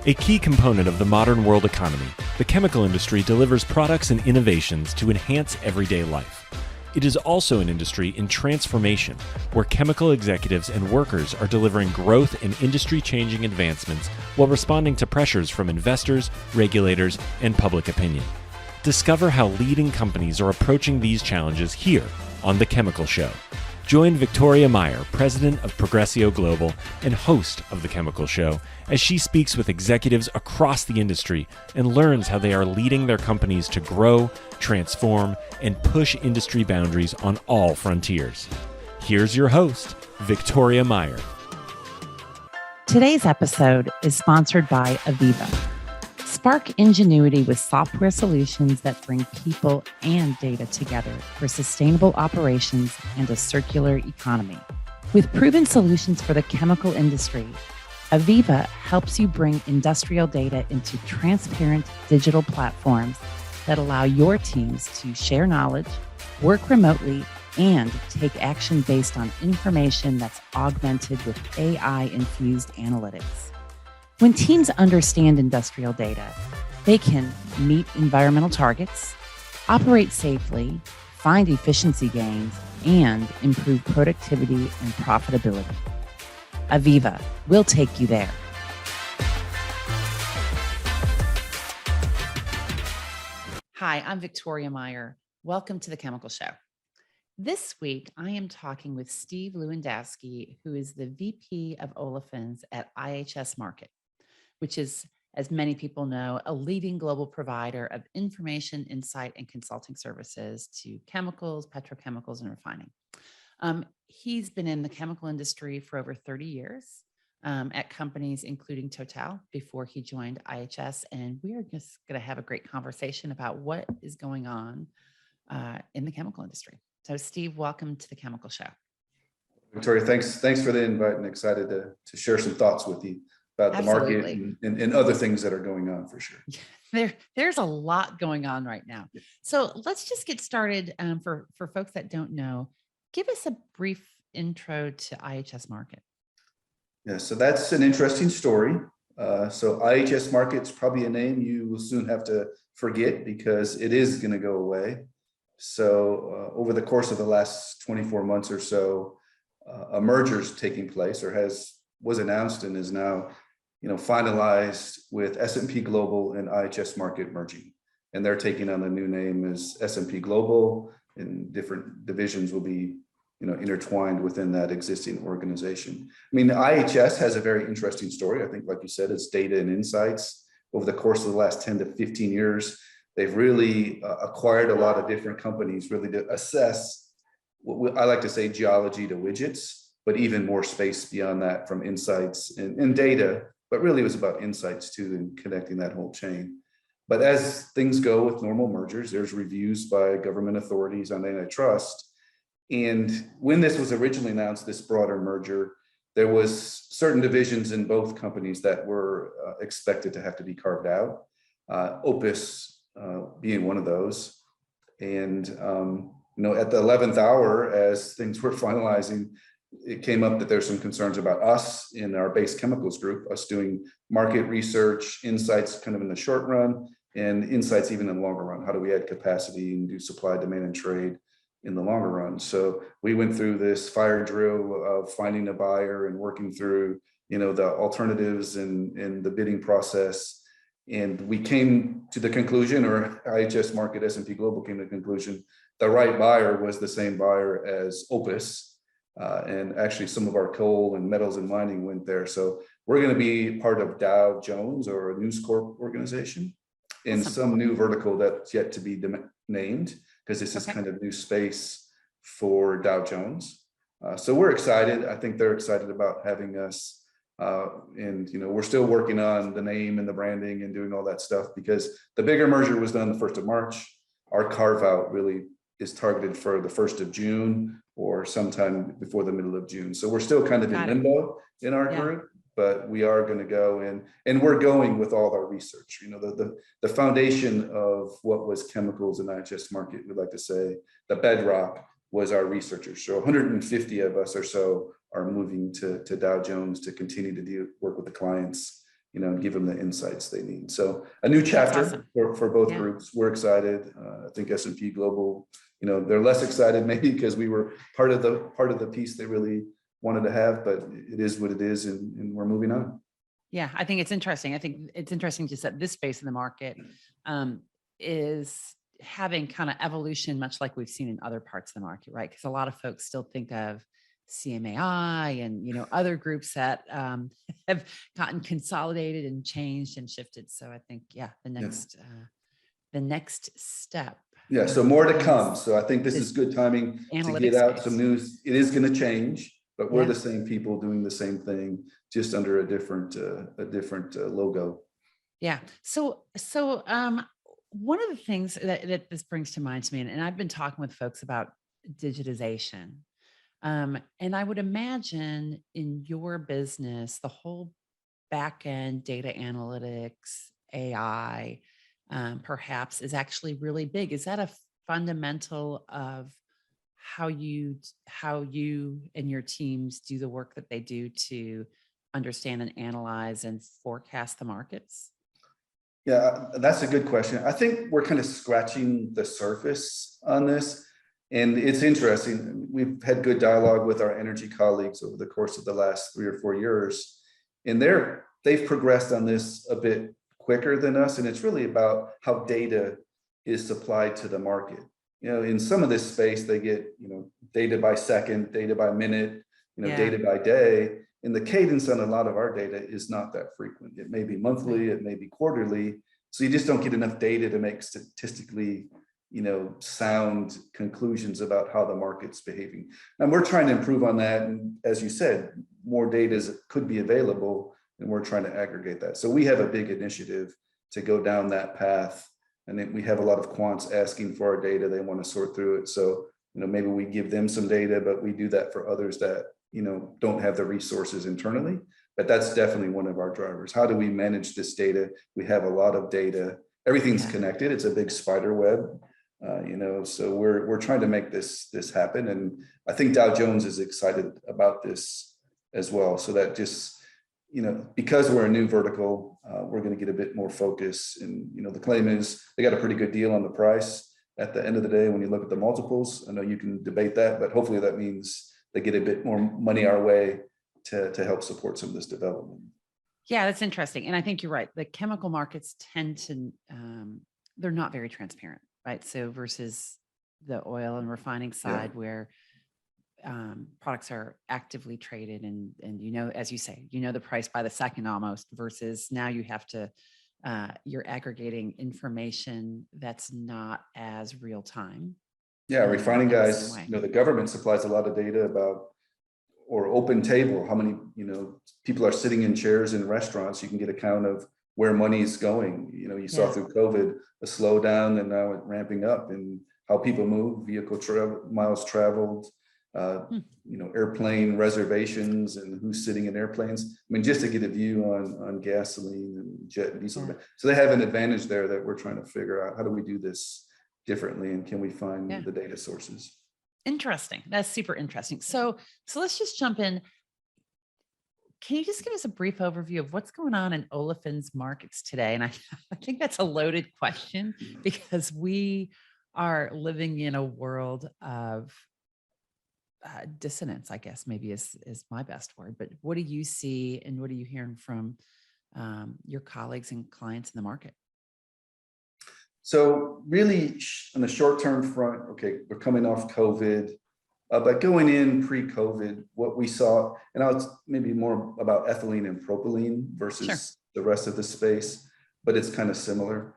A key component of the modern world economy, the chemical industry delivers products and innovations to enhance everyday life. It is also an industry in transformation, where chemical executives and workers are delivering growth and industry-changing advancements while responding to pressures from investors, regulators, and public opinion. Discover how leading companies are approaching these challenges here on The Chemical Show. Join Victoria Meyer, president of Progressio Global and host of The Chemical Show, as she speaks with executives across the industry and learns how they are leading their companies to grow, transform, and push industry boundaries on all frontiers. Here's your host, Victoria Meyer. Today's episode is sponsored by Aviva. Spark ingenuity with software solutions that bring people and data together for sustainable operations and a circular economy. With proven solutions for the chemical industry, Aviva helps you bring industrial data into transparent digital platforms that allow your teams to share knowledge, work remotely, and take action based on information that's augmented with AI-infused analytics. When teams understand industrial data, they can meet environmental targets, operate safely, find efficiency gains, and improve productivity and profitability. Aviva will take you there. Hi, I'm Victoria Meyer. Welcome to The Chemical Show. This week, I am talking with Steve Lewandowski, who is the VP of Olefins at IHS Markit, which is, as many people know, a leading global provider of information, insight, and consulting services to chemicals, petrochemicals, and refining. He's been in the chemical industry for over 30 years at companies including Total before he joined IHS, and we are just going to have a great conversation about what is going on in the chemical industry. So, Steve, welcome to The Chemical Show. Victoria, thanks for the invite, and excited to share some thoughts with you about Absolutely. the market and other things that are going on for sure. There's a lot going on right now. So let's just get started. For folks that don't know, give us a brief intro to IHS Markit. Yeah, so that's an interesting story. So IHS Markit's probably a name you will soon have to forget because it is going to go away. So over the course of the last 24 months or so, a merger is taking place or was announced and is now finalized with S&P Global and IHS Markit merging. And they're taking on a new name as S&P Global, and different divisions will be intertwined within that existing organization. I mean, IHS has a very interesting story. I think, like you said, it's data and insights. Over the course of the last 10 to 15 years, they've really acquired a lot of different companies really to assess what I like to say geology to widgets, but even more space beyond that, from insights and data. But really, it was about insights too, and connecting that whole chain. But as things go with normal mergers, there's reviews by government authorities on antitrust. And when this was originally announced, this broader merger, there was certain divisions in both companies that were expected to have to be carved out. Opus being one of those. And at the 11th hour, as things were finalizing, it came up that there's some concerns about us in our base chemicals group, us doing market research, insights kind of in the short run, and insights even in the longer run. How do we add capacity and do supply, demand, and trade in the longer run? So we went through this fire drill of finding a buyer and working through, the alternatives and the bidding process. And we came to the conclusion, or IHS Markit, S&P Global came to the conclusion, the right buyer was the same buyer as Opus. And actually some of our coal and metals and mining went there. So we're going to be part of Dow Jones, or a News Corp organization, in some new vertical that's yet to be named, because this is kind of new space for Dow Jones. So we're excited. I think they're excited about having us. And we're still working on the name and the branding and doing all that stuff, because the bigger merger was done the 1st of March. Our carve out really is targeted for the 1st of June or sometime before the middle of June. So we're still kind of in limbo in our group, but we are going to go in, and we're going with all our research. The foundation of what was chemicals in IHS Markit, we'd like to say, the bedrock was our researchers. So 150 of us or so are moving to Dow Jones to continue to work with the clients give them the insights they need. So a new That's chapter awesome. for both Yeah. groups. We're excited. I think S&P Global, they're less excited maybe because we were part of the piece they really wanted to have, but it is what it is, and we're moving on. Yeah, I think it's interesting. I think it's interesting just that this space in the market is having kind of evolution, much like we've seen in other parts of the market, right? Because a lot of folks still think of CMAI and other groups that have gotten consolidated and changed and shifted. So I think, the next step. Yeah, so more to come. So I think this is good timing to get out some news. It is going to change, but we're the same people doing the same thing, just under a different logo. Yeah. So one of the things that this brings to mind to me, and I've been talking with folks about digitization, and I would imagine in your business, the whole back end data analytics, AI, perhaps is actually really big. Is that a fundamental of how you and your teams do the work that they do to understand and analyze and forecast the markets? Yeah, that's a good question. I think we're kind of scratching the surface on this. And it's interesting. We've had good dialogue with our energy colleagues over the course of the last 3 or 4 years. And they've progressed on this a bit quicker than us. And it's really about how data is supplied to the market. In some of this space, they get, data by second, data by minute, data by day. And the cadence on a lot of our data is not that frequent. It may be monthly, it may be quarterly. So you just don't get enough data to make statistically, sound conclusions about how the market's behaving. And we're trying to improve on that. And as you said, more data could be available, and we're trying to aggregate that. So we have a big initiative to go down that path. And then we have a lot of quants asking for our data. They want to sort through it. So, maybe we give them some data, but we do that for others that don't have the resources internally. But that's definitely one of our drivers. How do we manage this data? We have a lot of data. Everything's connected. It's a big spider web, so we're trying to make this happen. And I think Dow Jones is excited about this as well. So that just, because we're a new vertical, we're going to get a bit more focus. And, the claim is they got a pretty good deal on the price at the end of the day. When you look at the multiples, I know you can debate that, but hopefully that means they get a bit more money our way to help support some of this development. Yeah, that's interesting. And I think you're right. The chemical markets tend to, they're not very transparent, right? So versus the oil and refining side where products are actively traded and as you say, the price by the second almost, versus now you have to, you're aggregating information that's not as real time. Yeah, refining guys, the government supplies a lot of data about, or open table, how many, people are sitting in chairs in restaurants. You can get a count of where money is going. You saw through COVID a slowdown, and now it's ramping up, and how people move, miles traveled, airplane reservations, and who's sitting in airplanes. I mean, just to get a view on gasoline and jet and diesel. So they have an advantage there that we're trying to figure out. How do we do this differently, and can we find the data sources? Interesting. That's super interesting. So let's just jump in. Can you just give us a brief overview of what's going on in olefins markets today? And I think that's a loaded question, because we are living in a world of dissonance, I guess maybe is my best word. But what do you see, and what are you hearing from your colleagues and clients in the market? So really on the short-term front, we're coming off COVID, but going in pre-COVID, what we saw, and now it's maybe more about ethylene and propylene versus the rest of the space, but it's kind of similar.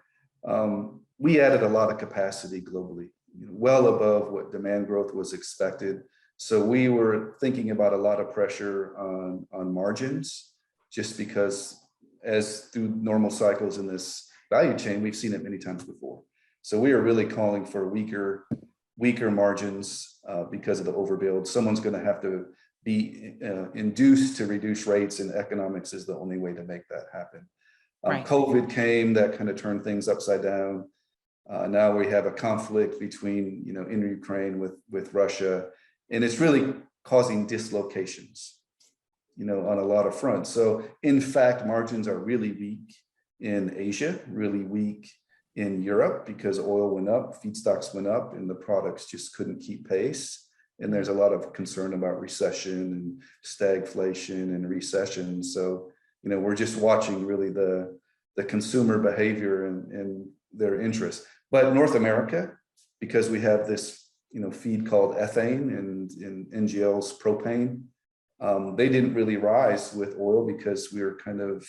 We added a lot of capacity globally, well above what demand growth was expected. So we were thinking about a lot of pressure on margins, just because as through normal cycles in this value chain, we've seen it many times before. So we are really calling for weaker margins because of the overbuild. Someone's going to have to be induced to reduce rates, and economics is the only way to make that happen. COVID came, that kind of turned things upside down. Now we have a conflict between, in Ukraine with Russia, and it's really causing dislocations. on a lot of fronts. So in fact, margins are really weak in Asia, really weak in Europe because oil went up, feedstocks went up, and the products just couldn't keep pace. And there's a lot of concern about recession and stagflation and recession. So, we're just watching really the consumer behavior and their interest. But North America, because we have this, feed called ethane and in NGLs propane, they didn't really rise with oil because we were kind of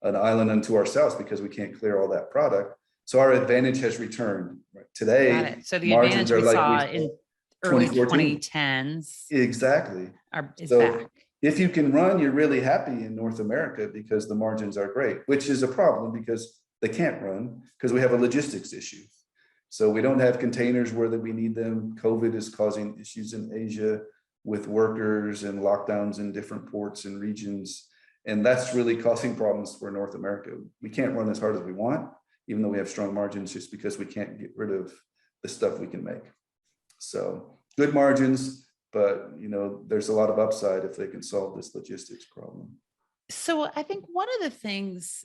an island unto ourselves because we can't clear all that product. So our advantage has returned. Right? Today, Got it. So the margins advantage we are saw like in early 2014. 2010s Exactly. is So back. if you can run, you're really happy in North America because the margins are great, which is a problem because they can't run because we have a logistics issue. So we don't have containers where we need them. COVID is causing issues in Asia with workers and lockdowns in different ports and regions. And that's really causing problems for North America. We can't run as hard as we want, even though we have strong margins, just because we can't get rid of the stuff we can make. So good margins, but there's a lot of upside if they can solve this logistics problem. So I think one of the things,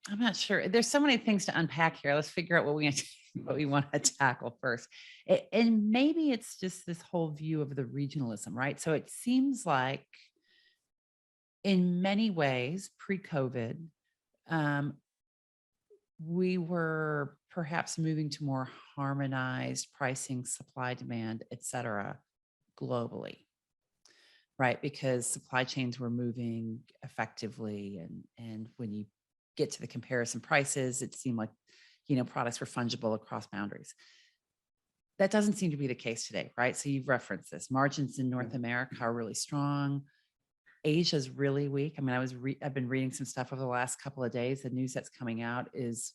I'm not sure, there's so many things to unpack here. Let's figure out what we want to tackle first. And maybe it's just this whole view of the regionalism, right? So it seems like in many ways, pre-COVID, we were perhaps moving to more harmonized pricing, supply, demand, et cetera, globally, right? Because supply chains were moving effectively. And when you get to the comparison prices, it seemed like, products were fungible across boundaries. That doesn't seem to be the case today, right? So you've referenced this. Margins in North America are really strong. Asia's really weak. I mean, I've been reading some stuff over the last couple of days. The news that's coming out is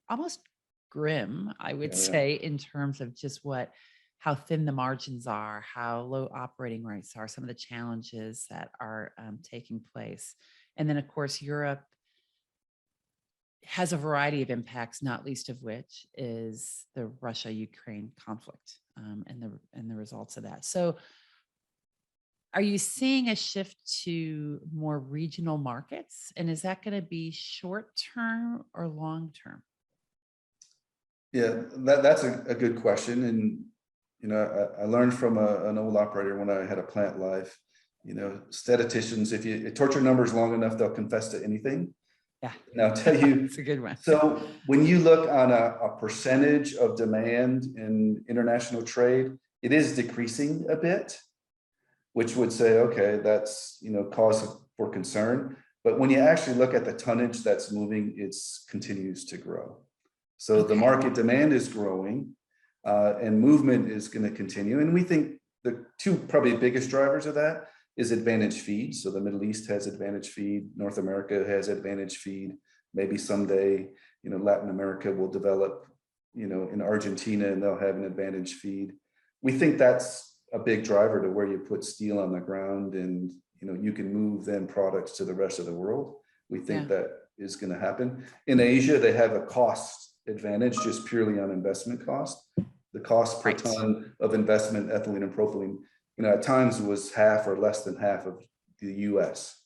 almost grim, I would say, in terms of just how thin the margins are, how low operating rates are, some of the challenges that are taking place. And then, of course, Europe has a variety of impacts, not least of which is the Russia-Ukraine conflict and the results of that. So are you seeing a shift to more regional markets? And is that going to be short-term or long-term? Yeah, that's a good question. And, I learned from an old operator when I had a plant life, statisticians, if you torture numbers long enough, they'll confess to anything. Yeah. And I'll tell you, it's a good one. So when you look on a percentage of demand in international trade, it is decreasing a bit, which would say, okay, that's, cause for concern. But when you actually look at the tonnage that's moving, it continues to grow. So the market demand is growing and movement is going to continue. And we think the two probably biggest drivers of that is advantage feed. So the Middle East has advantage feed. North America has advantage feed. Maybe someday, Latin America will develop, in Argentina, and they'll have an advantage feed. We think that's a big driver to where you put steel on the ground and, you can move then products to the rest of the world. We think that is going to happen. In Asia, they have a cost advantage just purely on investment cost. The cost per ton of investment, ethylene and propylene, at times was half or less than half of the US.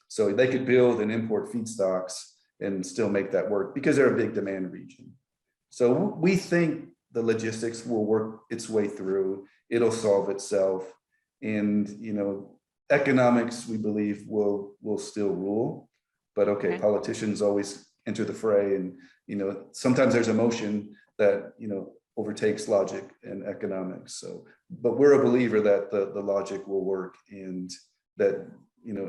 So they could build and import feedstocks and still make that work because they're a big demand region. So we think the logistics will work its way through. It'll solve itself. And, economics, we believe, will still rule. But politicians always enter the fray. And, sometimes there's emotion that, overtakes logic and economics. So, but we're a believer that the logic will work, and that,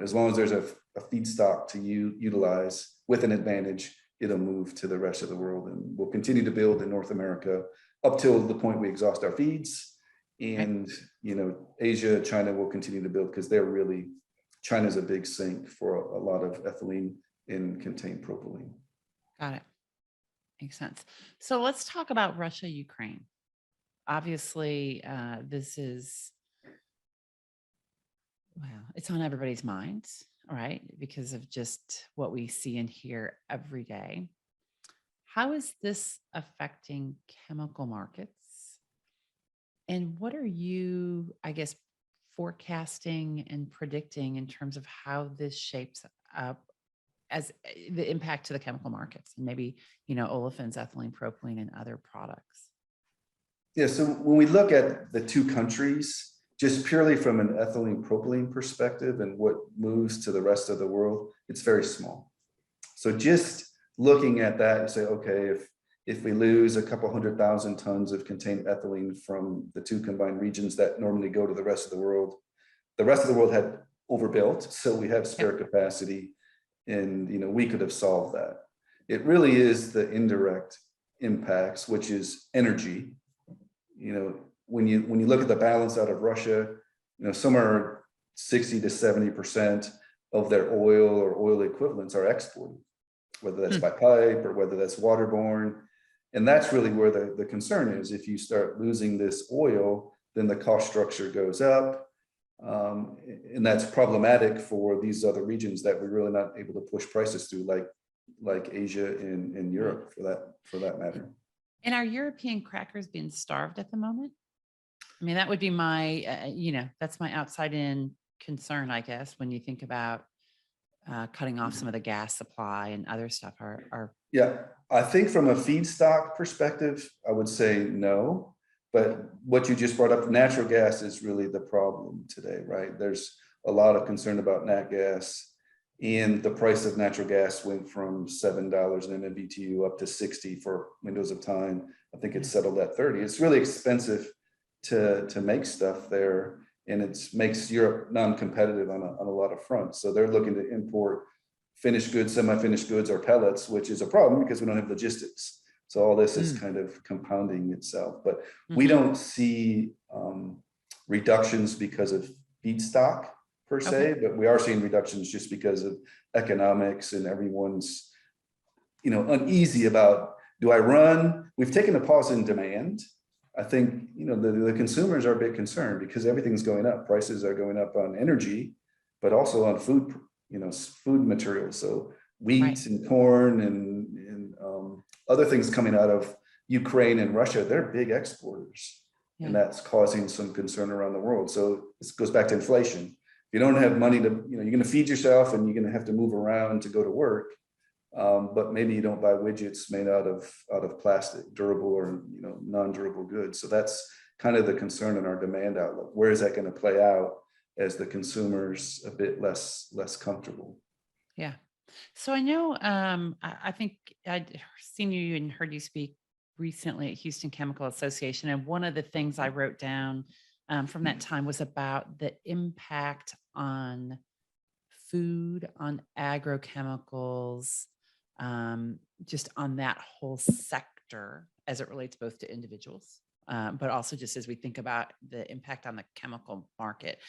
as long as there's a feedstock to utilize with an advantage, it'll move to the rest of the world. And we'll continue to build in North America up till the point we exhaust our feeds. And, Asia, China will continue to build because China's a big sink for a lot of ethylene in contained propylene. Got it. Makes sense. So let's talk about Russia, Ukraine. Obviously, this is, it's on everybody's minds, right? Because of just what we see and hear every day. How is this affecting chemical markets? And what are you, forecasting and predicting in terms of how this shapes up as the impact to the chemical markets and maybe, olefins, ethylene, propylene, and other products? Yeah, so when we look at the two countries, just purely from an ethylene propylene perspective and what moves to the rest of the world, it's very small. So just looking at that, you say, okay, if we lose a couple 100,000 tons of contained ethylene from the two combined regions that normally go to the rest of the world had overbuilt, so we have spare capacity, and we could have solved that. It really is the indirect impacts, which is energy. When you look at the balance out of Russia, somewhere 60 to 70% of their oil or oil equivalents are exported, whether that's by pipe or whether that's waterborne. And that's really where the concern is. If you start losing this oil, then the cost structure goes up. And that's problematic for these other regions that we're really not able to push prices through, like Asia and Europe for that matter. And are European crackers being starved at the moment? I mean, that would be my, that's my outside in concern, I guess, when you think about cutting off some of the gas supply and other stuff. Yeah, I think from a feedstock perspective, I would say no. But what you just brought up, natural gas is really the problem today, right? There's a lot of concern about nat gas, and the price of natural gas went from $7 an MMBTU up to 60 for windows of time. I think it's settled at 30. It's really expensive to make stuff there, and it makes Europe non-competitive on a lot of fronts. So they're looking to import finished goods, semi-finished goods, or pellets, which is a problem because we don't have logistics. So all this is kind of compounding itself, but we don't see reductions because of feedstock per se, but we are seeing reductions just because of economics, and everyone's, uneasy about, do I run? We've taken a pause in demand. I think, the consumers are a bit concerned because everything's going up. Prices are going up on energy, but also on food, food materials. So wheat and corn and other things coming out of Ukraine and Russia, they're big exporters, and that's causing some concern around the world. So this goes back to inflation. If you don't have money to, you're going to feed yourself, and you're going to have to move around to go to work. But maybe you don't buy widgets made out of plastic, durable or non-durable goods. So that's kind of the concern in our demand outlook. Where is that going to play out as the consumer's a bit less comfortable? Yeah. So I know, I think I'd seen you and heard you speak recently at Houston Chemical Association. And one of the things I wrote down from that time was about the impact on food, on agrochemicals, just on that whole sector as it relates both to individuals, but also just as we think about the impact on the chemical market.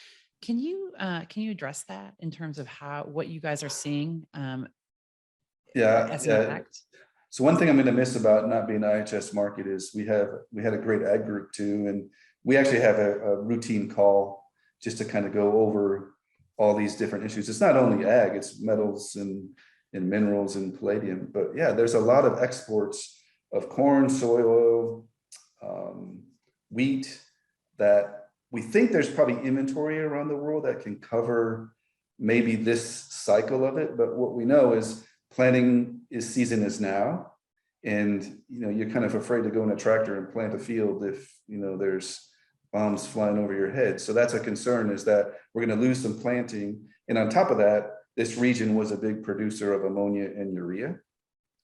Can you address that in terms of what you guys are seeing as an impact? So one thing I'm going to miss about not being IHS Markit is we had a great ag group too, and we actually have a routine call just to kind of go over all these different issues. It's not only ag, it's metals and minerals and palladium, but yeah, there's a lot of exports of corn, soy oil, wheat that we think there's probably inventory around the world that can cover maybe this cycle of it. But what we know is planting season is now, and you're kind of afraid to go in a tractor and plant a field if there's bombs flying over your head. So that's a concern, is that we're going to lose some planting. And on top of that, this region was a big producer of ammonia and urea,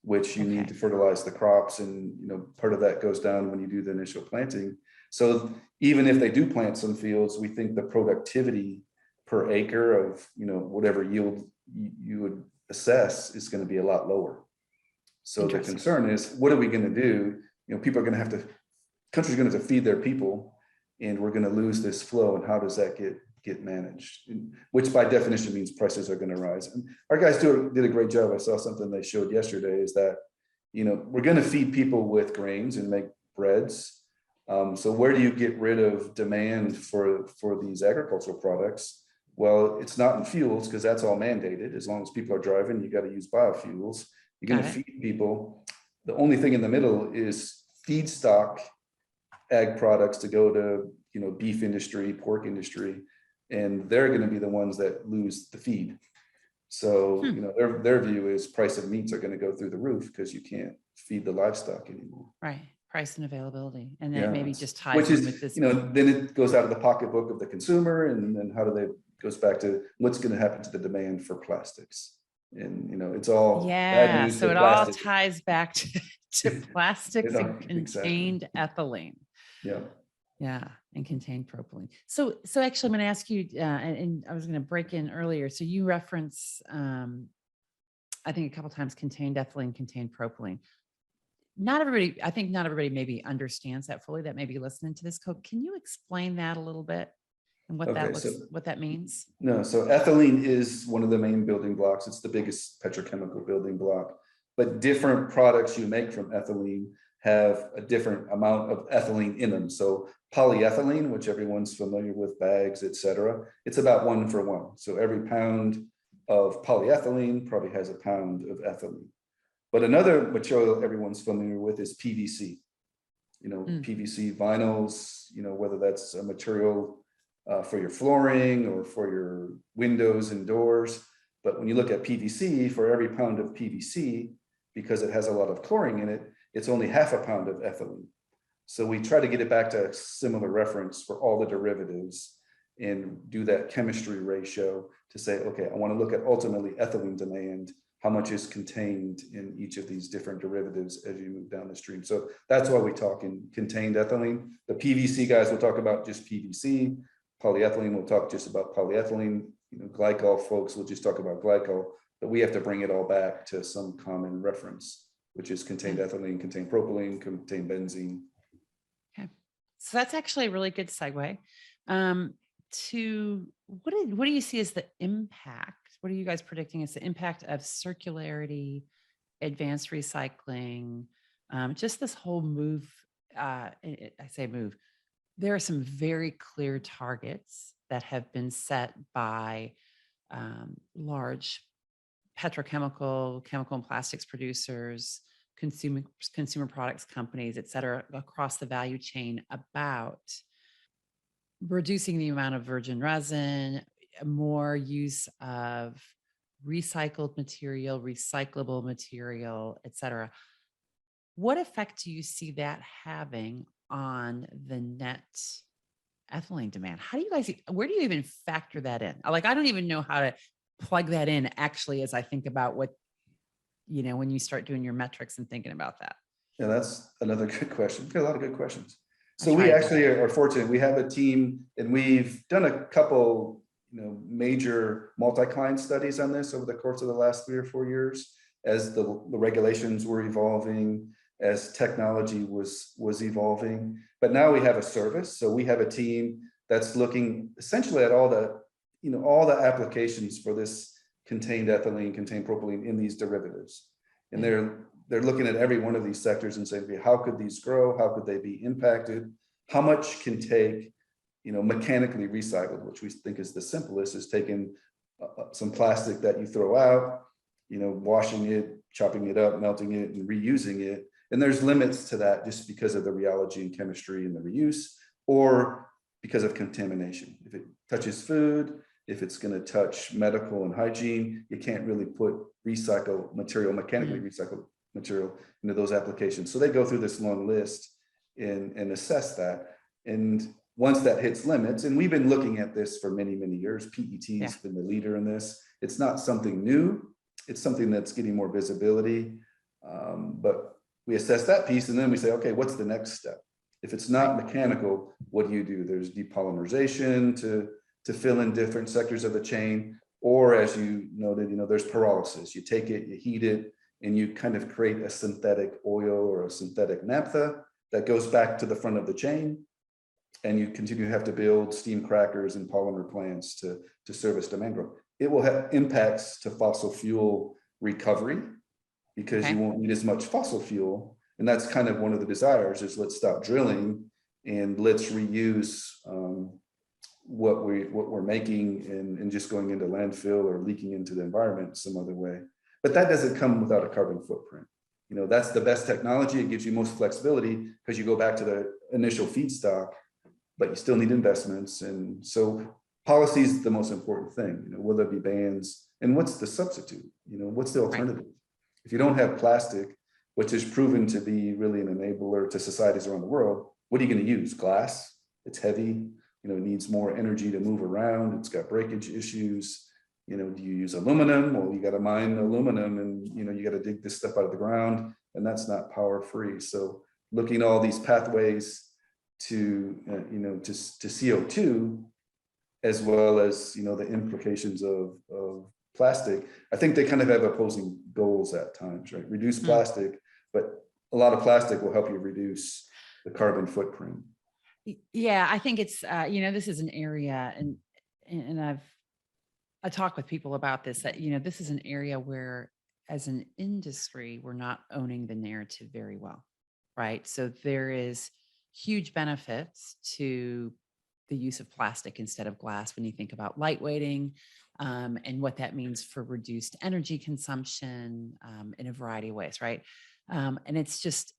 which you need to fertilize the crops, and part of that goes down when you do the initial planting. So even if they do plant some fields, we think the productivity per acre of whatever yield you would assess is going to be a lot lower. So the concern is, what are we going to do? People are going to have to, countries are going to have to feed their people, and we're going to lose this flow. And how does that get managed? Which by definition means prices are going to rise. And our guys did a great job. I saw something they showed yesterday, is that we're going to feed people with grains and make breads. So where do you get rid of demand for these agricultural products? Well, it's not in fuels, because that's all mandated. As long as people are driving, you got to use biofuels. You're going to feed people. The only thing in the middle is feedstock ag products to go to beef industry, pork industry. and they're going to be the ones that lose the feed. So, their view is price of meats are going to go through the roof because you can't feed the livestock anymore. Right. Price and availability. And then Yeah. maybe just ties Which in is, with this. then it goes out of the pocketbook of the consumer, and then goes back to what's going to happen to the demand for plastics. And, it's all bad news So for it all plastic. ties back to plastics and contained ethylene. Yeah. Yeah, and contained propylene. So actually, I'm going to ask you, and I was going to break in earlier. So you reference, I think a couple of times, contained ethylene, contained propylene. I think not everybody maybe understands that fully. That may be listening to this code. Can you explain that a little bit and what that means? No, so ethylene is one of the main building blocks. It's the biggest petrochemical building block, but different products you make from ethylene have a different amount of ethylene in them. So polyethylene, which everyone's familiar with, bags, etc., it's about 1 for 1. So every pound of polyethylene probably has a pound of ethylene. But another material everyone's familiar with is PVC. PVC vinyls, whether that's a material for your flooring or for your windows and doors. But when you look at PVC, for every pound of PVC, because it has a lot of chlorine in it, it's only half a pound of ethylene. So we try to get it back to a similar reference for all the derivatives and do that chemistry ratio to say, okay, I want to look at ultimately ethylene demand, how much is contained in each of these different derivatives as you move down the stream. So that's why we talk in contained ethylene. The PVC guys will talk about just PVC. Polyethylene will talk just about polyethylene. Glycol folks will just talk about glycol, but we have to bring it all back to some common reference, which is contained ethylene, contained propylene, contained benzene. Okay. So that's actually a really good segue to what do you see as the impact? What are you guys predicting as the impact of circularity, advanced recycling, just this whole move? I say move. There are some very clear targets that have been set by large petrochemical, chemical and plastics producers, consumer products companies, et cetera, across the value chain about reducing the amount of virgin resin, more use of recycled material, recyclable material, et cetera. What effect do you see that having on the net ethylene demand? Where do you even factor that in? I don't even know how to plug that in actually, as I think about what, when you start doing your metrics and thinking about that. Yeah, that's another good question. We've got a lot of good questions. So we actually are fortunate. We have a team, and we've done a couple, major multi-client studies on this over the course of the last 3 or 4 years, as the regulations were evolving, as technology was evolving. But now we have a service. So we have a team that's looking essentially at all the applications for this contained ethylene, contained propylene in these derivatives. And they're looking at every one of these sectors and saying, okay, how could these grow? How could they be impacted? How much can take, mechanically recycled, which we think is the simplest, is taking some plastic that you throw out, washing it, chopping it up, melting it, and reusing it. And there's limits to that just because of the rheology and chemistry and the reuse, or because of contamination. If it touches food, if it's going to touch medical and hygiene, you can't really put recycled material, mechanically recycled material into those applications. So they go through this long list and assess that. And once that hits limits, and we've been looking at this for many, many years, PET has been the leader in this. It's not something new. It's something that's getting more visibility. But we assess that piece, and then we say, okay, what's the next step? If it's not mechanical, what do? There's depolymerization to fill in different sectors of the chain, or as you noted, there's pyrolysis. You take it, you heat it, and you kind of create a synthetic oil or a synthetic naphtha that goes back to the front of the chain. And you continue to have to build steam crackers and polymer plants to service demand growth. It will have impacts to fossil fuel recovery because you won't need as much fossil fuel. And that's kind of one of the desires, is let's stop drilling and let's reuse what we're making and just going into landfill or leaking into the environment some other way. But that doesn't come without a carbon footprint. That's the best technology. It gives you most flexibility because you go back to the initial feedstock, but you still need investments. And so policy is the most important thing. Will there be bans, and what's the substitute? What's the alternative? If you don't have plastic, which is proven to be really an enabler to societies around the world, what are you going to use? Glass? It's heavy. It needs more energy to move around. It's got breakage issues. Do you use aluminum? Well, you got to mine aluminum, and you got to dig this stuff out of the ground, and that's not power free. So looking at all these pathways to to CO2, as well as the implications of plastic, I think they kind of have opposing goals at times, right? Reduce plastic, but a lot of plastic will help you reduce the carbon footprint. Yeah, I think it's this is an area, and I talk with people about this, that this is an area where, as an industry, we're not owning the narrative very well, right? So there is huge benefits to the use of plastic instead of glass when you think about lightweighting, and what that means for reduced energy consumption in a variety of ways, right? And it's just,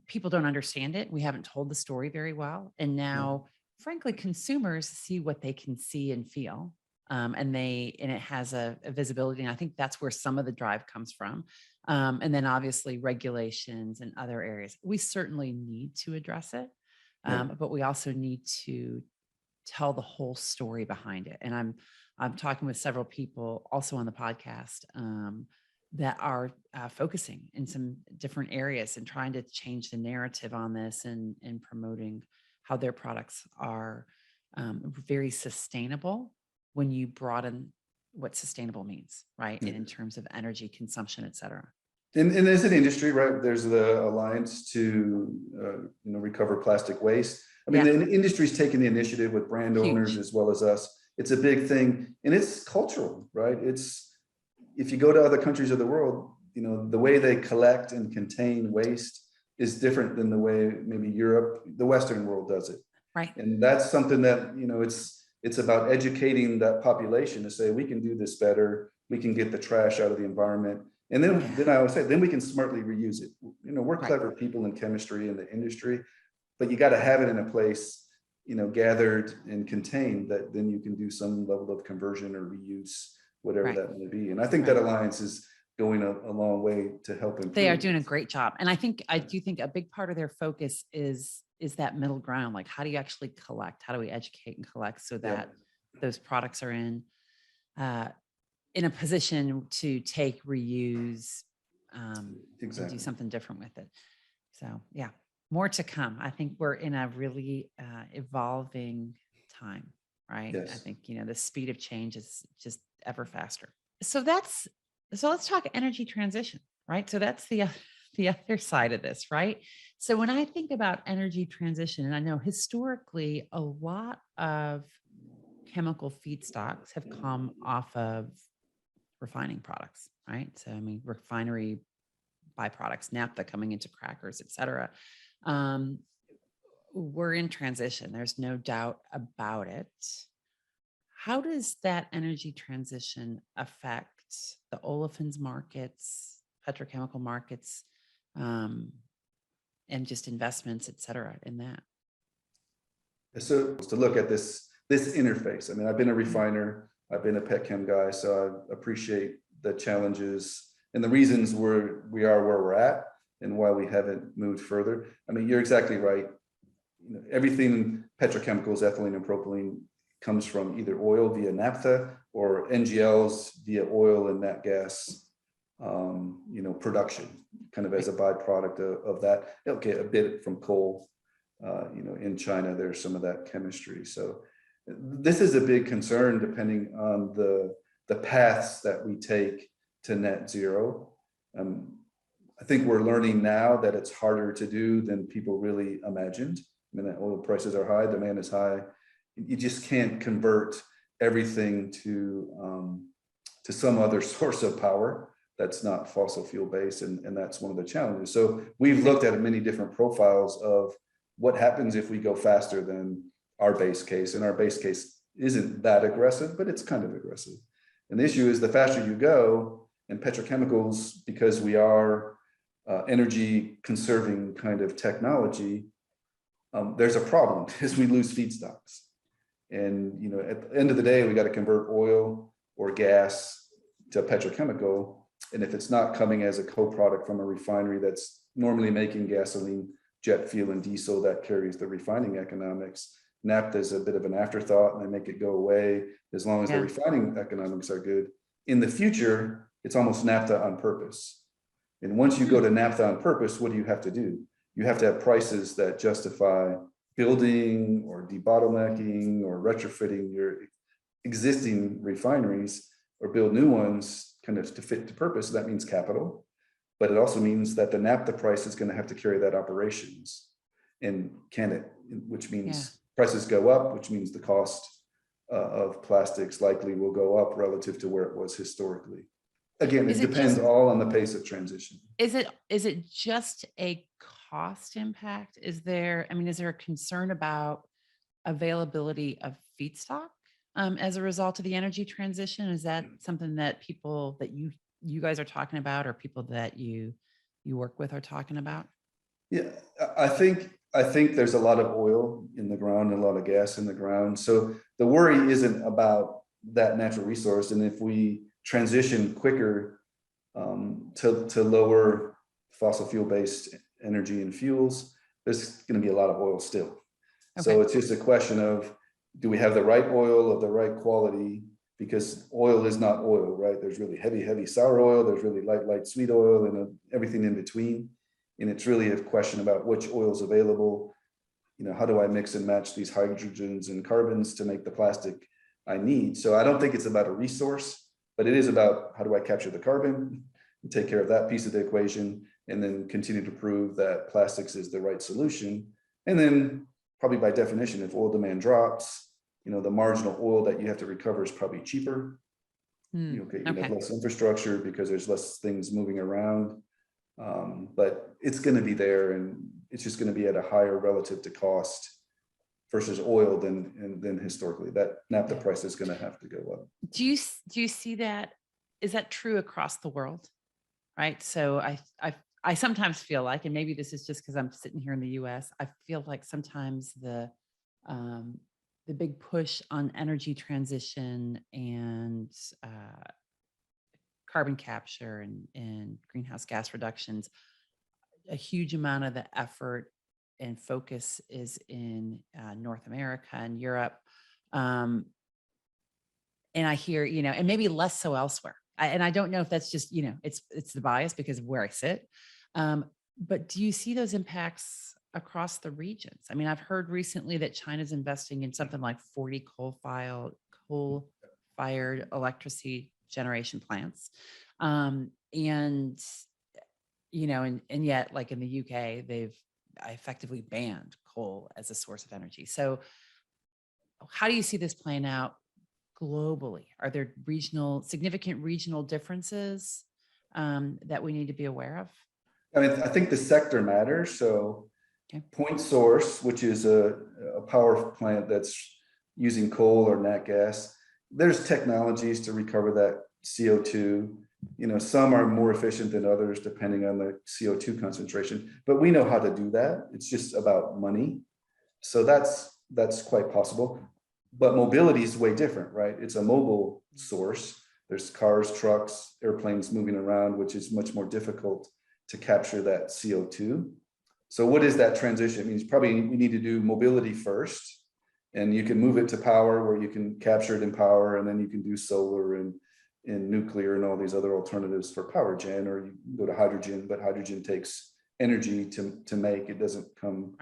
people don't understand it. We haven't told the story very well. And now, frankly, consumers see what they can see and feel. And it has a visibility. And I think that's where some of the drive comes from. And then obviously regulations and other areas. We certainly need to address it, but we also need to tell the whole story behind it. And I'm talking with several people also on the podcast that are focusing in some different areas and trying to change the narrative on this, and promoting how their products are very sustainable when you broaden what sustainable means, right? And in terms of energy consumption, et cetera. And as an industry, right, there's the Alliance to recover plastic waste. I mean, the industry's taking the initiative with brand owners as well as us. It's a big thing, and it's cultural, right? If you go to other countries of the world, the way they collect and contain waste is different than the way maybe Europe, the Western world, does it. Right. And that's something that, it's about educating that population to say, we can do this better. We can get the trash out of the environment. And then I always say, then we can smartly reuse it. We're clever people in chemistry in the industry, but you got to have it in a place, gathered and contained, that then you can do some level of conversion or reuse, whatever that may be. And I think that Alliance is going a long way to help improve. They are doing a great job. And I do think a big part of their focus is that middle ground. Like, how do you actually collect? How do we educate and collect so that those products are in a position to take, reuse, and do something different with it. So more to come. I think we're in a really evolving time, right? Yes. I think, the speed of change is just ever faster. So let's talk energy transition, right? So that's the other side of this, right? So when I think about energy transition, and I know historically a lot of chemical feedstocks have come off of refining products, right? So, I mean, refinery byproducts, naphtha coming into crackers, et cetera. We're in transition. There's no doubt about it. How does that energy transition affect the olefins markets, petrochemical markets, and just investments, et cetera, in that? So to look at this interface, I mean, I've been a refiner, I've been a pet chem guy, so I appreciate the challenges and the reasons we are where we're at and why we haven't moved further. I mean, you're exactly right. Everything petrochemicals, ethylene and propylene, comes from either oil via naphtha or NGLs via oil and nat gas, production, kind of as a byproduct of that. They'll get a bit from coal. In China, there's some of that chemistry. So this is a big concern depending on the paths that we take to net zero. I think we're learning now that it's harder to do than people really imagined. I mean, oil prices are high, demand is high. You just can't convert everything to some other source of power that's not fossil fuel based, and that's one of the challenges. So we've looked at many different profiles of what happens if we go faster than our base case, and our base case isn't that aggressive, but it's kind of aggressive. And the issue is the faster you go, and petrochemicals, because we are energy conserving kind of technology, there's a problem because we lose feedstocks. And, at the end of the day, we got to convert oil or gas to petrochemical. And if it's not coming as a co-product from a refinery that's normally making gasoline, jet fuel, and diesel that carries the refining economics, naphtha is a bit of an afterthought, and they make it go away as long as the refining economics are good. In the future, it's almost naphtha on purpose. And once you go to naphtha on purpose, what do you have to do? You have to have prices that justify building or debottlenecking or retrofitting your existing refineries or build new ones kind of to fit the purpose. That means capital, but it also means that the naphtha price is going to have to carry that operations. And can it, which means prices go up, which means the cost of plastics likely will go up relative to where it was historically. Again, it depends all on the pace of transition. Is it just a cost impact? Is there a concern about availability of feedstock as a result of the energy transition? Is that something that people that you guys are talking about, or people that you work with are talking about? Yeah, I think there's a lot of oil in the ground and a lot of gas in the ground. So the worry isn't about that natural resource. And if we transition quicker to lower fossil fuel based energy and fuels, there's going to be a lot of oil still. Okay. So it's just a question of, do we have the right oil of the right quality? Because oil is not oil, right? There's really heavy sour oil. There's really light sweet oil, and everything in between. And it's really a question about which oil is available. How do I mix and match these hydrogens and carbons to make the plastic I need? So I don't think it's about a resource, but it is about how do I capture the carbon and take care of that piece of the equation, and then continue to prove that plastics is the right solution. And then probably by definition, if oil demand drops, the marginal oil that you have to recover is probably cheaper. You have less infrastructure because there's less things moving around. But it's going to be there, and it's just going to be at a higher relative to cost versus oil than historically. That naphtha price is going to have to go up. Do you see that? Is that true across the world? Right. So I sometimes feel like, and maybe this is just because I'm sitting here in the U.S., I feel like sometimes the big push on energy transition and carbon capture and greenhouse gas reductions, a huge amount of the effort and focus is in North America and Europe. And I hear, and maybe less so elsewhere. And I don't know if that's just, it's the bias because of where I sit. But do you see those impacts across the regions? I've heard recently that China's investing in something like 40 coal-fired electricity generation plants. And yet, like in the UK, they've effectively banned coal as a source of energy. So how do you see this playing out globally? Are there significant regional differences that we need to be aware of? I think the sector matters. So Point Source, which is a power plant that's using coal or nat gas, there's technologies to recover that CO2. Some are more efficient than others depending on the CO2 concentration, but we know how to do that. It's just about money. So that's quite possible. But mobility is way different, right? It's a mobile source. There's cars, trucks, airplanes moving around, which is much more difficult to capture that CO2. So what is that transition? It means probably we need to do mobility first, and you can move it to power where you can capture it in power, and then you can do solar and nuclear and all these other alternatives for power gen, or you go to hydrogen, but hydrogen takes energy to make. It doesn't come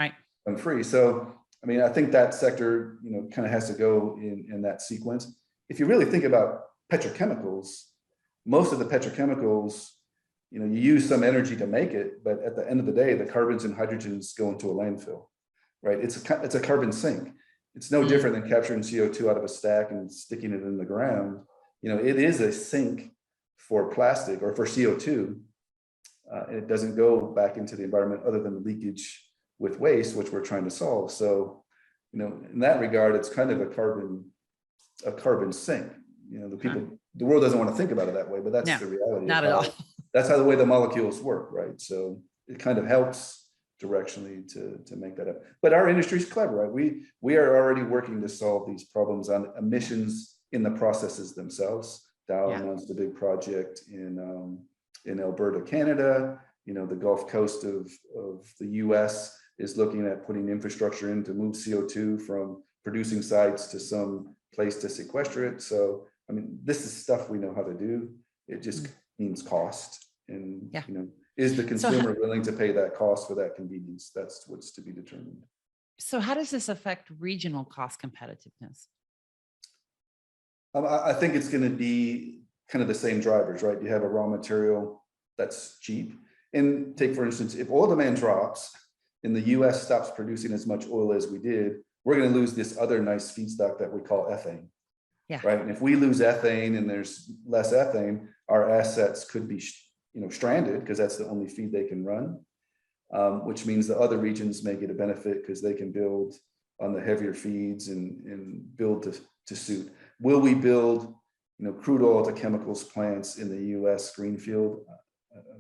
free. So I think that sector, kind of has to go in that sequence. If you really think about petrochemicals, most of the petrochemicals, you use some energy to make it, but at the end of the day, the carbons and hydrogens go into a landfill, right? It's a carbon sink. It's no different than capturing CO2 out of a stack and sticking it in the ground. It is a sink for plastic or for CO2. And it doesn't go back into the environment other than the leakage with waste, which we're trying to solve. So, in that regard, it's kind of a carbon sink. The world doesn't want to think about it that way, but that's the reality. Not at all. That's how the way the molecules work, right? So it kind of helps directionally to make that up. But our industry is clever, right? We are already working to solve these problems on emissions in the processes themselves. Dow announced a big project in Alberta, Canada. The Gulf Coast of the US is looking at putting infrastructure in to move CO2 from producing sites to some place to sequester it. So, I mean, this is stuff we know how to do. It just means cost. And, is the consumer willing to pay that cost for that convenience? That's what's to be determined. So how does this affect regional cost competitiveness? I think it's going to be kind of the same drivers, right? You have a raw material that's cheap. And take, for instance, if oil demand drops and the US stops producing as much oil as we did, we're going to lose this other nice feedstock that we call ethane. Right. And if we lose ethane and there's less ethane, our assets could be stranded because that's the only feed they can run, which means the other regions may get a benefit because they can build on the heavier feeds and build to suit. Will we build crude oil to chemicals plants in the US greenfield?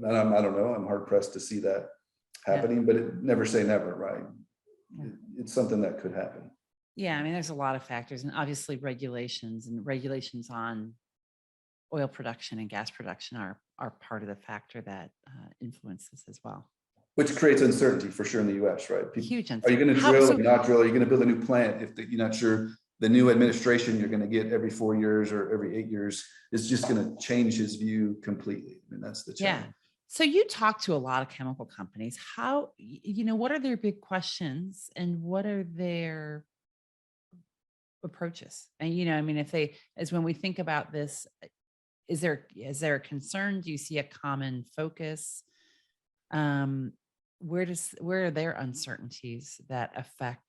I don't know. I'm hard pressed to see that happening, but never say never, right? It's something that could happen. Yeah, I mean, there's a lot of factors, and obviously regulations on oil production and gas production are part of the factor that influences as well. Which creates uncertainty for sure in the US, right? Huge uncertainty. Are you going to drill or not drill? Are you going to build a new plant if you're not sure the new administration you're going to get every 4 years or every 8 years is just going to change his view completely? I mean, that's the challenge. Yeah. So you talk to a lot of chemical companies. How, what are their big questions and what are their approaches? And, when we think about this, is there a concern? Do you see a common focus? Where are their uncertainties that affect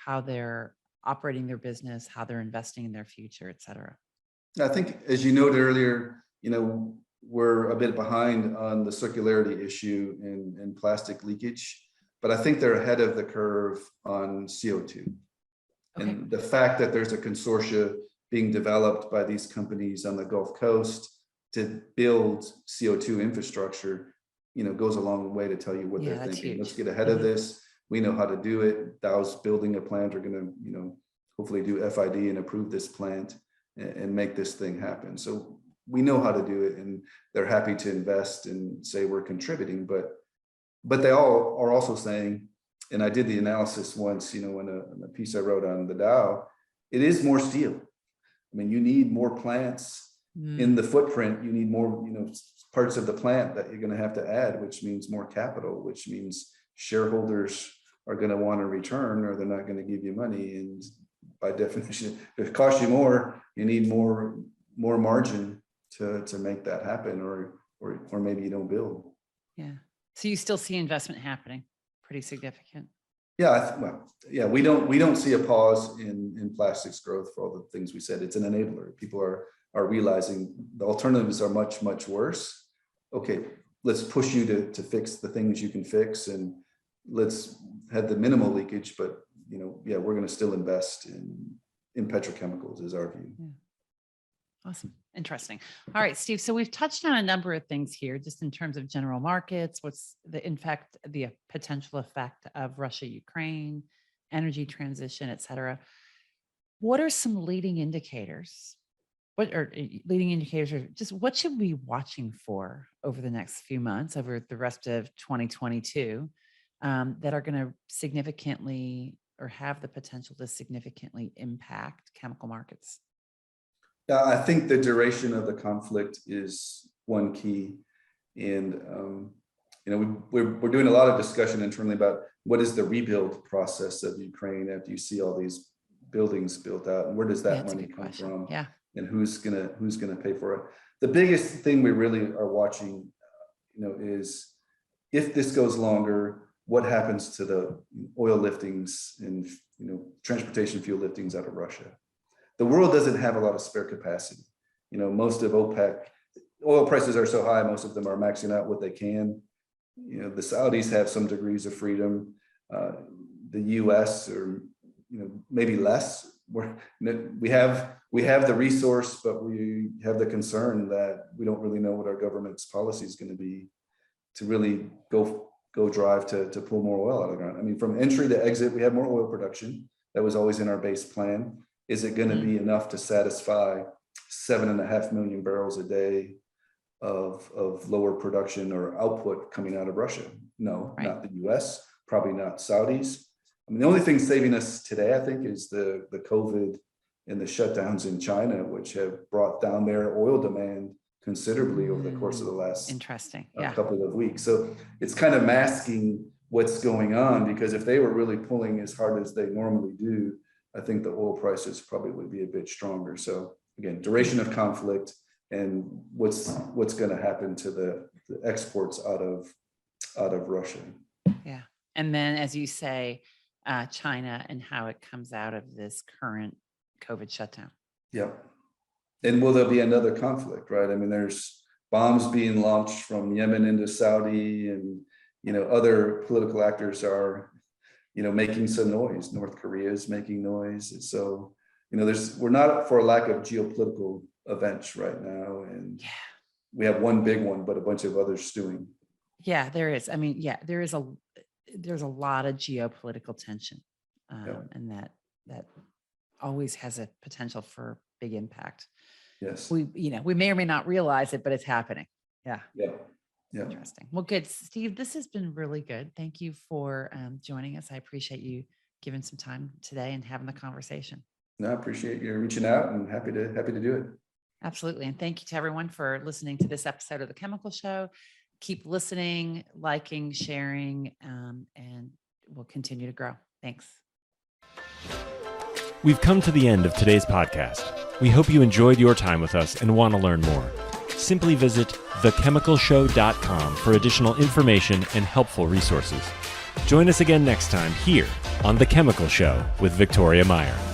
how they're operating their business, how they're investing in their future, et cetera? I think, as you noted earlier, we're a bit behind on the circularity issue and plastic leakage, but I think they're ahead of the curve on CO2. Okay. And the fact that there's a consortia being developed by these companies on the Gulf Coast to build CO2 infrastructure, goes a long way to tell you what they're thinking. Huge. Let's get ahead of this. We know how to do it. Dow's building a plant, are going to, hopefully do FID and approve this plant and make this thing happen. So we know how to do it, and they're happy to invest and say we're contributing, but they all are also saying, and I did the analysis once, in a piece I wrote on the Dow, it is more steel. I mean, you need more plants in the footprint. You need more, parts of the plant that you're going to have to add, which means more capital, which means shareholders are going to want a return or they're not going to give you money. And by definition, if it costs you more, you need more margin to make that happen, or maybe you don't build. Yeah. So you still see investment happening, pretty significant. Yeah. We don't see a pause in plastics growth for all the things we said. It's an enabler. People are realizing the alternatives are much, much worse. Okay, let's push you to fix the things you can fix, and let's have the minimal leakage, but we're going to still invest in petrochemicals is our view. Yeah. Awesome. Interesting. All right, Steve. So we've touched on a number of things here, just in terms of general markets, what's the potential effect of Russia, Ukraine, energy transition, et cetera. What are some leading indicators? What are leading indicators, or just what should we be watching for over the next few months, over the rest of 2022, that are going to significantly or have the potential to significantly impact chemical markets? Yeah, I think the duration of the conflict is one key. And, we're doing a lot of discussion internally about what is the rebuild process of Ukraine after you see all these buildings built out, and where does that money come from? Yeah. And who's gonna pay for it? The biggest thing we really are watching, is if this goes longer, what happens to the oil liftings and transportation fuel liftings out of Russia? The world doesn't have a lot of spare capacity. Most of OPEC, oil prices are so high, most of them are maxing out what they can. The Saudis have some degrees of freedom. The US, or maybe less. We have the resource, but we have the concern that we don't really know what our government's policy is going to be to really go go drive to pull more oil out of the ground. I mean, from entry to exit, we have more oil production. That was always in our base plan. Is it going to be enough to satisfy 7.5 million barrels a day of lower production or output coming out of Russia? No, Right. not the US, probably not Saudis. I mean, the only thing saving us today, I think, is the COVID and the shutdowns in China, which have brought down their oil demand considerably over the course of the last Interesting. Yeah. couple of weeks. So it's kind of masking what's going on, because if they were really pulling as hard as they normally do, I think the oil prices probably would be a bit stronger. So again, duration of conflict and what's going to happen to the exports out of Russia. Yeah. And then, as you say, China and how it comes out of this current COVID shutdown. Yeah. And will there be another conflict, right? I mean, there's bombs being launched from Yemen into Saudi, and, other political actors are, making some noise. North Korea is making noise. And so, we're not for a lack of geopolitical events right now. And we have one big one, but a bunch of others stewing. Yeah, there is. I mean, there's a lot of geopolitical tension, and that always has a potential for big impact. Yes. We may or may not realize it, but it's happening. Yeah. Yeah. Interesting. Well, good. Steve, this has been really good. Thank you for joining us. I appreciate you giving some time today and having the conversation. No, I appreciate you reaching out, and happy to do it. Absolutely. And thank you to everyone for listening to this episode of The Chemical Show. Keep listening, liking, sharing, and we'll continue to grow. Thanks. We've come to the end of today's podcast. We hope you enjoyed your time with us and want to learn more. Simply visit thechemicalshow.com for additional information and helpful resources. Join us again next time here on The Chemical Show with Victoria Meyer.